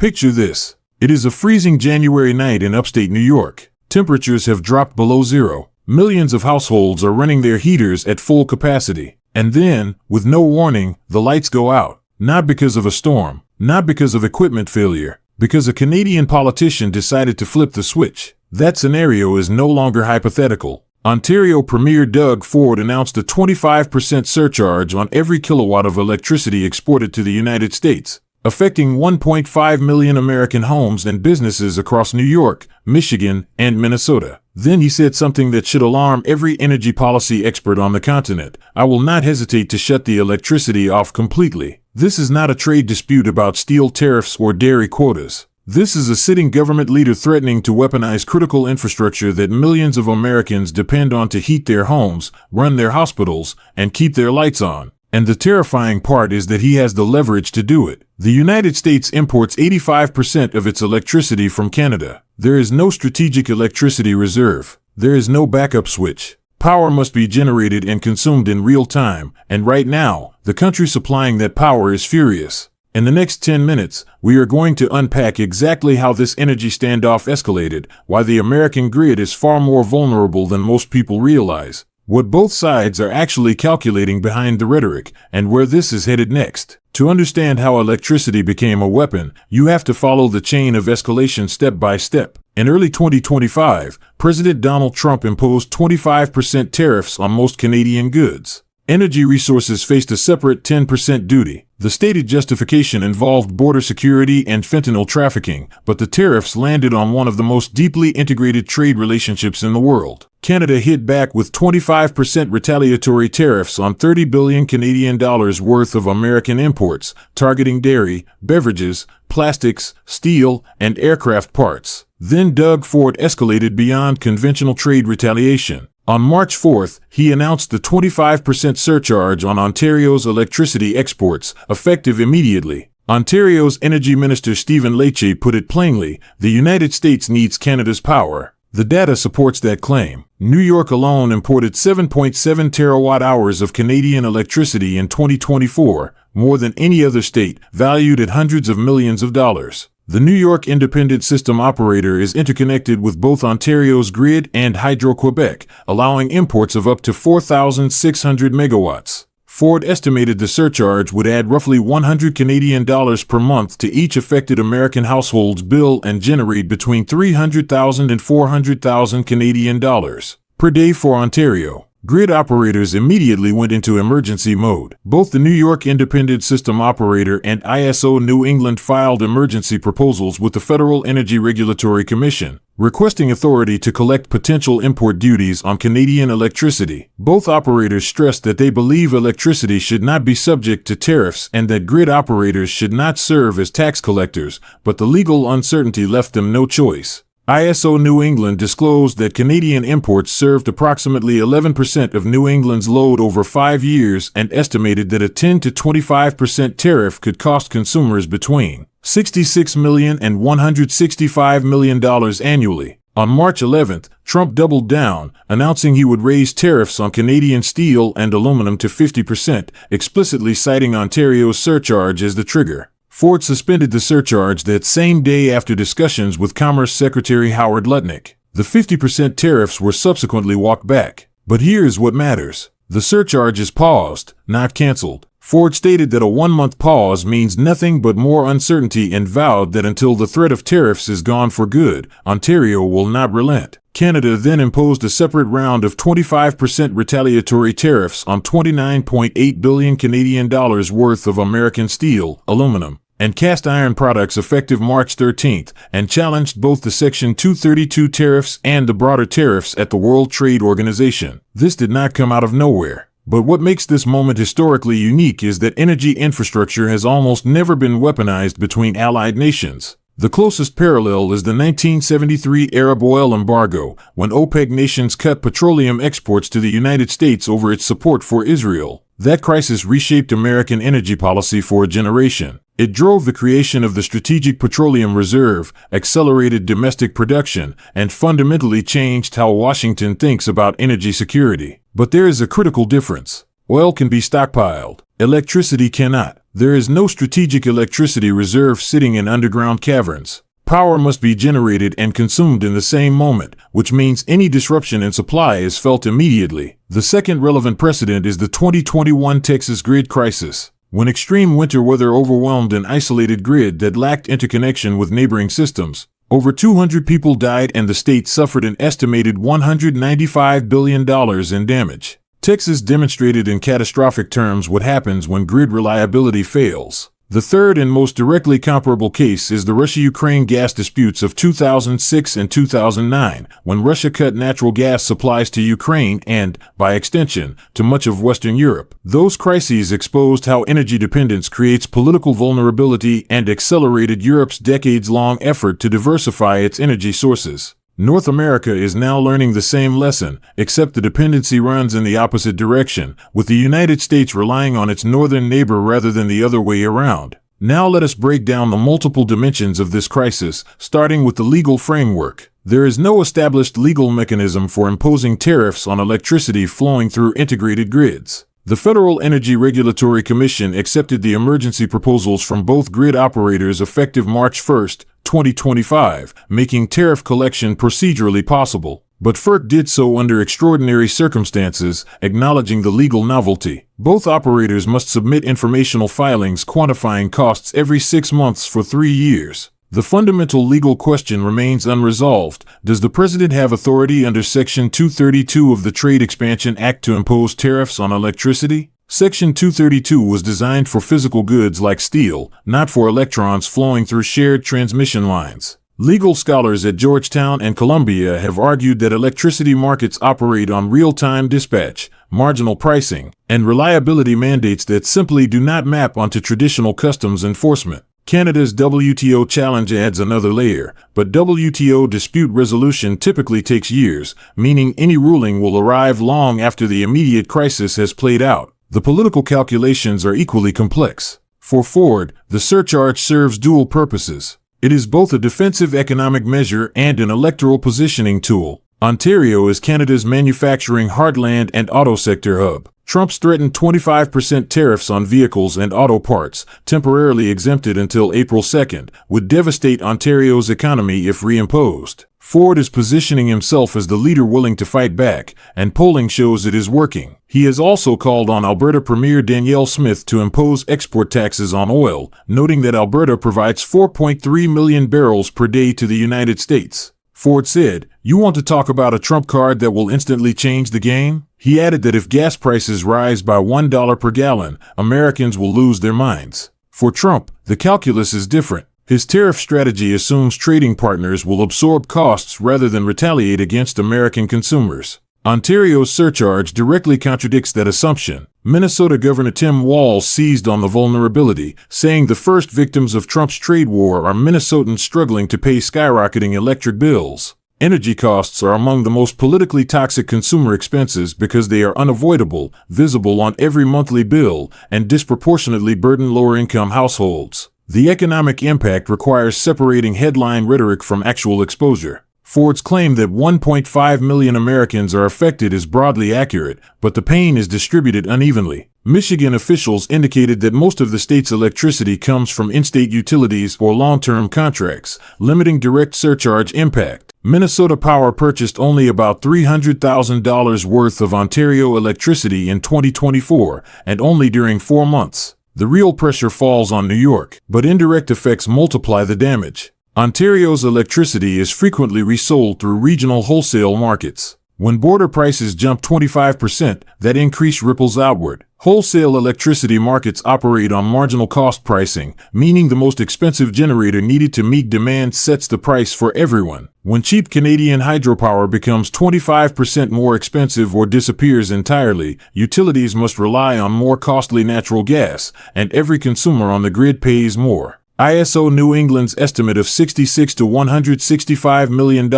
Picture this. It is a freezing January night in upstate New York. Temperatures have dropped below zero. Millions of households are running their heaters at full capacity. And then, with no warning, the lights go out. Not because of a storm, not because of equipment failure, because a Canadian politician decided to flip the switch. That scenario is no longer hypothetical. Ontario Premier Doug Ford announced a 25% surcharge on every kilowatt of electricity exported to the United States, affecting 1.5 million American homes and businesses across New York, Michigan, and Minnesota. Then he said something that should alarm every energy policy expert on the continent. I will not hesitate to shut the electricity off completely. This is not a trade dispute about steel tariffs or dairy quotas. This is a sitting government leader threatening to weaponize critical infrastructure that millions of Americans depend on to heat their homes, run their hospitals, and keep their lights on. And the terrifying part is that he has the leverage to do it. The United States imports 85% of its electricity from Canada. There is no strategic electricity reserve. There is no backup switch. Power must be generated and consumed in real time, and right now, the country supplying that power is furious. In the next 10 minutes, we are going to unpack exactly how this energy standoff escalated, why the American grid is far more vulnerable than most people realize, what both sides are actually calculating behind the rhetoric, and where this is headed next. To understand how electricity became a weapon, you have to follow the chain of escalation step by step. In early 2025, President Donald Trump imposed 25% tariffs on most Canadian goods. Energy resources faced a separate 10% duty. The stated justification involved border security and fentanyl trafficking, but the tariffs landed on one of the most deeply integrated trade relationships in the world. Canada hit back with 25% retaliatory tariffs on 30 billion Canadian dollars worth of American imports, targeting dairy, beverages, plastics, steel, and aircraft parts. Then Doug Ford escalated beyond conventional trade retaliation. On March 4th, he announced the 25% surcharge on Ontario's electricity exports, effective immediately. Ontario's Energy Minister Stephen Lecce put it plainly, the United States needs Canada's power. The data supports that claim. New York alone imported 7.7 terawatt-hours of Canadian electricity in 2024, more than any other state, valued at hundreds of millions of dollars. The New York Independent System Operator is interconnected with both Ontario's grid and Hydro-Quebec, allowing imports of up to 4,600 megawatts. Ford estimated the surcharge would add roughly 100 Canadian dollars per month to each affected American household's bill and generate between 300,000 and 400,000 Canadian dollars per day for Ontario. Grid operators immediately went into emergency mode. Both the New York Independent System Operator and ISO New England filed emergency proposals with the Federal Energy Regulatory Commission, requesting authority to collect potential import duties on Canadian electricity. Both operators stressed that they believe electricity should not be subject to tariffs and that grid operators should not serve as tax collectors, but the legal uncertainty left them no choice. ISO New England disclosed that Canadian imports served approximately 11% of New England's load over 5 years and estimated that a 10 to 25% tariff could cost consumers between $66 million and $165 million annually. On March 11th, Trump doubled down, announcing he would raise tariffs on Canadian steel and aluminum to 50%, explicitly citing Ontario's surcharge as the trigger. Ford suspended the surcharge that same day after discussions with Commerce Secretary Howard Lutnick. The 50% tariffs were subsequently walked back. But here's what matters. The surcharge is paused, not canceled. Ford stated that a 1-month pause means nothing but more uncertainty and vowed that until the threat of tariffs is gone for good, Ontario will not relent. Canada then imposed a separate round of 25% retaliatory tariffs on 29.8 billion Canadian dollars worth of American steel, aluminum, and cast iron products effective March 13th, and challenged both the Section 232 tariffs and the broader tariffs at the World Trade Organization. This did not come out of nowhere. But what makes this moment historically unique is that energy infrastructure has almost never been weaponized between allied nations. The closest parallel is the 1973 Arab oil embargo, when OPEC nations cut petroleum exports to the United States over its support for Israel. That crisis reshaped American energy policy for a generation. It drove the creation of the Strategic Petroleum Reserve, accelerated domestic production, and fundamentally changed how Washington thinks about energy security. But there is a critical difference. Oil can be stockpiled. Electricity cannot. There is no strategic electricity reserve sitting in underground caverns. Power must be generated and consumed in the same moment, which means any disruption in supply is felt immediately. The second relevant precedent is the 2021 Texas grid crisis, when extreme winter weather overwhelmed an isolated grid that lacked interconnection with neighboring systems. Over 200 people died and the state suffered an estimated $195 billion in damage. Texas demonstrated in catastrophic terms what happens when grid reliability fails. The third and most directly comparable case is the Russia-Ukraine gas disputes of 2006 and 2009, when Russia cut natural gas supplies to Ukraine and, by extension, to much of Western Europe. Those crises exposed how energy dependence creates political vulnerability and accelerated Europe's decades-long effort to diversify its energy sources. North America is now learning the same lesson, except the dependency runs in the opposite direction, with the United States relying on its northern neighbor rather than the other way around. Now let us break down the multiple dimensions of this crisis, starting with the legal framework. There is no established legal mechanism for imposing tariffs on electricity flowing through integrated grids. The Federal Energy Regulatory Commission accepted the emergency proposals from both grid operators effective March 1, 2025, making tariff collection procedurally possible. But FERC did so under extraordinary circumstances, acknowledging the legal novelty. Both operators must submit informational filings quantifying costs every 6 months for 3 years. The fundamental legal question remains unresolved. Does the President have authority under Section 232 of the Trade Expansion Act to impose tariffs on electricity? Section 232 was designed for physical goods like steel, not for electrons flowing through shared transmission lines. Legal scholars at Georgetown and Columbia have argued that electricity markets operate on real-time dispatch, marginal pricing, and reliability mandates that simply do not map onto traditional customs enforcement. Canada's WTO challenge adds another layer, but WTO dispute resolution typically takes years, meaning any ruling will arrive long after the immediate crisis has played out. The political calculations are equally complex. For Ford, the surcharge serves dual purposes. It is both a defensive economic measure and an electoral positioning tool. Ontario is Canada's manufacturing heartland and auto sector hub. Trump's threatened 25% tariffs on vehicles and auto parts, temporarily exempted until April 2nd, would devastate Ontario's economy if reimposed. Ford is positioning himself as the leader willing to fight back, and polling shows it is working. He has also called on Alberta Premier Danielle Smith to impose export taxes on oil, noting that Alberta provides 4.3 million barrels per day to the United States. Ford said, "You want to talk about a trump card that will instantly change the game?" He added that if gas prices rise by $1 per gallon, Americans will lose their minds. For Trump, the calculus is different. His tariff strategy assumes trading partners will absorb costs rather than retaliate against American consumers. Ontario's surcharge directly contradicts that assumption. Minnesota Governor Tim Walz seized on the vulnerability, saying the first victims of Trump's trade war are Minnesotans struggling to pay skyrocketing electric bills. Energy costs are among the most politically toxic consumer expenses because they are unavoidable, visible on every monthly bill, and disproportionately burden lower-income households. The economic impact requires separating headline rhetoric from actual exposure. Ford's claim that 1.5 million Americans are affected is broadly accurate, but the pain is distributed unevenly. Michigan officials indicated that most of the state's electricity comes from in-state utilities or long-term contracts, limiting direct surcharge impact. Minnesota Power purchased only about $300,000 worth of Ontario electricity in 2024, and only during 4 months. The real pressure falls on New York, but indirect effects multiply the damage. Ontario's electricity is frequently resold through regional wholesale markets. When border prices jump 25%, that increase ripples outward. Wholesale electricity markets operate on marginal cost pricing, meaning the most expensive generator needed to meet demand sets the price for everyone. When cheap Canadian hydropower becomes 25% more expensive or disappears entirely, utilities must rely on more costly natural gas, and every consumer on the grid pays more. ISO New England's estimate of $66 to $165 million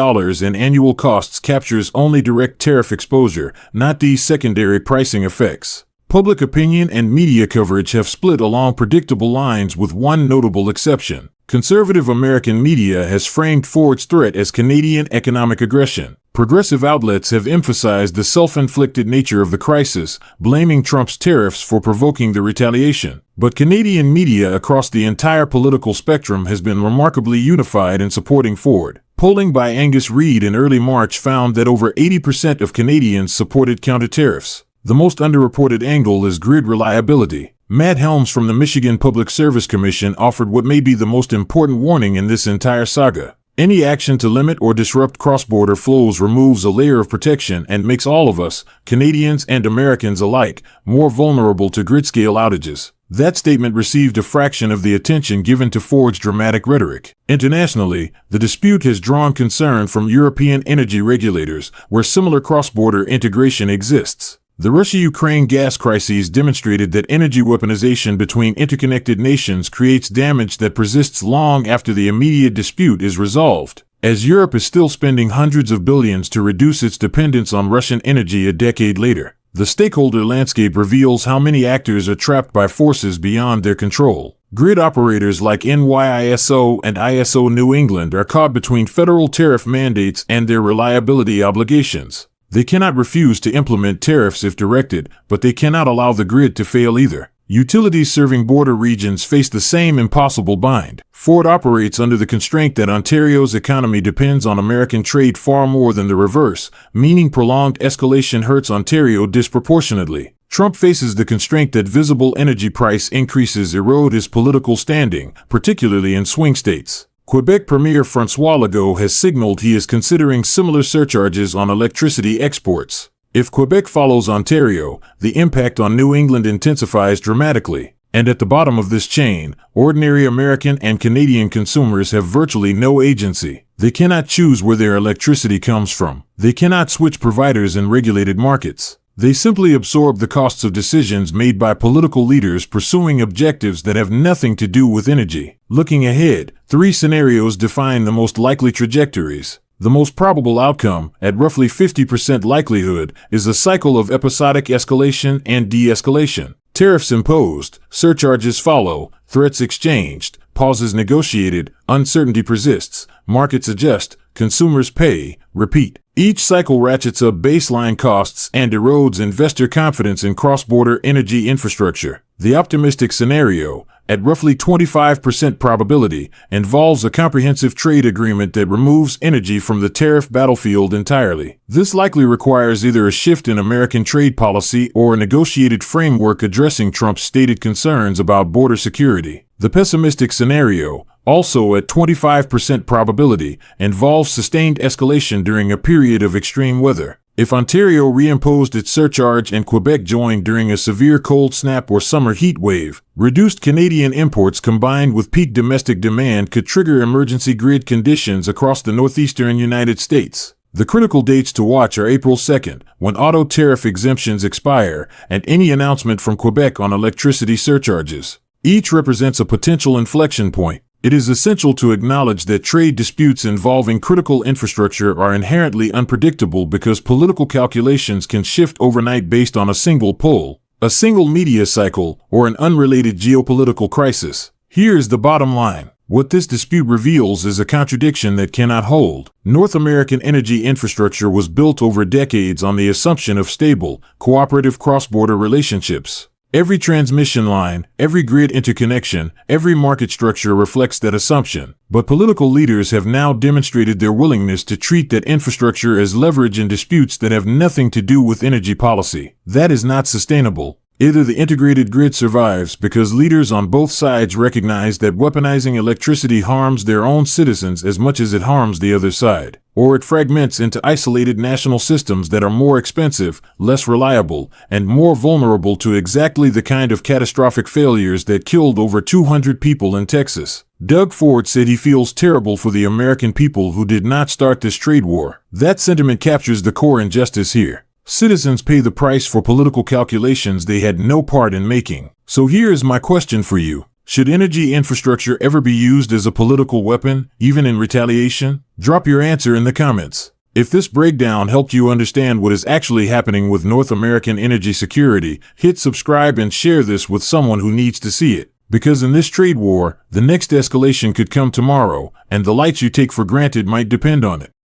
in annual costs captures only direct tariff exposure, not these secondary pricing effects. Public opinion and media coverage have split along predictable lines with one notable exception. Conservative American media has framed Ford's threat as Canadian economic aggression. Progressive outlets have emphasized the self-inflicted nature of the crisis, blaming Trump's tariffs for provoking the retaliation. But Canadian media across the entire political spectrum has been remarkably unified in supporting Ford. Polling by Angus Reid in early March found that over 80% of Canadians supported counter-tariffs. The most underreported angle is grid reliability. Matt Helms from the Michigan Public Service Commission offered what may be the most important warning in this entire saga. Any action to limit or disrupt cross-border flows removes a layer of protection and makes all of us, Canadians and Americans alike, more vulnerable to grid-scale outages. That statement received a fraction of the attention given to Ford's dramatic rhetoric. Internationally, the dispute has drawn concern from European energy regulators, where similar cross-border integration exists. The Russia-Ukraine gas crises demonstrated that energy weaponization between interconnected nations creates damage that persists long after the immediate dispute is resolved. As Europe is still spending hundreds of billions to reduce its dependence on Russian energy a decade later, the stakeholder landscape reveals how many actors are trapped by forces beyond their control. Grid operators like NYISO and ISO New England are caught between federal tariff mandates and their reliability obligations. They cannot refuse to implement tariffs if directed, but they cannot allow the grid to fail either. Utilities serving border regions face the same impossible bind. Ford operates under the constraint that Ontario's economy depends on American trade far more than the reverse, meaning prolonged escalation hurts Ontario disproportionately. Trump faces the constraint that visible energy price increases erode his political standing, particularly in swing states. Quebec Premier François Legault has signaled he is considering similar surcharges on electricity exports. If Quebec follows Ontario, the impact on New England intensifies dramatically. And at the bottom of this chain, ordinary American and Canadian consumers have virtually no agency. They cannot choose where their electricity comes from. They cannot switch providers in regulated markets. They simply absorb the costs of decisions made by political leaders pursuing objectives that have nothing to do with energy. Looking ahead, 3 scenarios define the most likely trajectories. The most probable outcome, at roughly 50% likelihood, is a cycle of episodic escalation and de-escalation. Tariffs imposed, surcharges follow, threats exchanged, pauses negotiated, uncertainty persists, markets adjust, consumers pay, repeat. Each cycle ratchets up baseline costs and erodes investor confidence in cross-border energy infrastructure. The optimistic scenario, at roughly 25% probability, involves a comprehensive trade agreement that removes energy from the tariff battlefield entirely. This likely requires either a shift in American trade policy or a negotiated framework addressing Trump's stated concerns about border security. The pessimistic scenario, also at 25% probability, involves sustained escalation during a period of extreme weather. If Ontario reimposed its surcharge and Quebec joined during a severe cold snap or summer heat wave, reduced Canadian imports combined with peak domestic demand could trigger emergency grid conditions across the northeastern United States. The critical dates to watch are April 2nd, when auto tariff exemptions expire, and any announcement from Quebec on electricity surcharges. Each represents a potential inflection point. It is essential to acknowledge that trade disputes involving critical infrastructure are inherently unpredictable because political calculations can shift overnight based on a single poll, a single media cycle, or an unrelated geopolitical crisis. Here's the bottom line. What this dispute reveals is a contradiction that cannot hold. North American energy infrastructure was built over decades on the assumption of stable, cooperative cross-border relationships. Every transmission line, every grid interconnection, every market structure reflects that assumption. But political leaders have now demonstrated their willingness to treat that infrastructure as leverage in disputes that have nothing to do with energy policy. That is not sustainable. Either the integrated grid survives because leaders on both sides recognize that weaponizing electricity harms their own citizens as much as it harms the other side, or it fragments into isolated national systems that are more expensive, less reliable, and more vulnerable to exactly the kind of catastrophic failures that killed over 200 people in Texas. Doug Ford said he feels terrible for the American people who did not start this trade war. That sentiment captures the core injustice here. Citizens pay the price for political calculations they had no part in making. So here is my question for you. Should energy infrastructure ever be used as a political weapon, even in retaliation? Drop your answer in the comments. If this breakdown helped you understand what is actually happening with North American energy security, hit subscribe and share this with someone who needs to see it. Because in this trade war, the next escalation could come tomorrow, and the lights you take for granted might depend on it.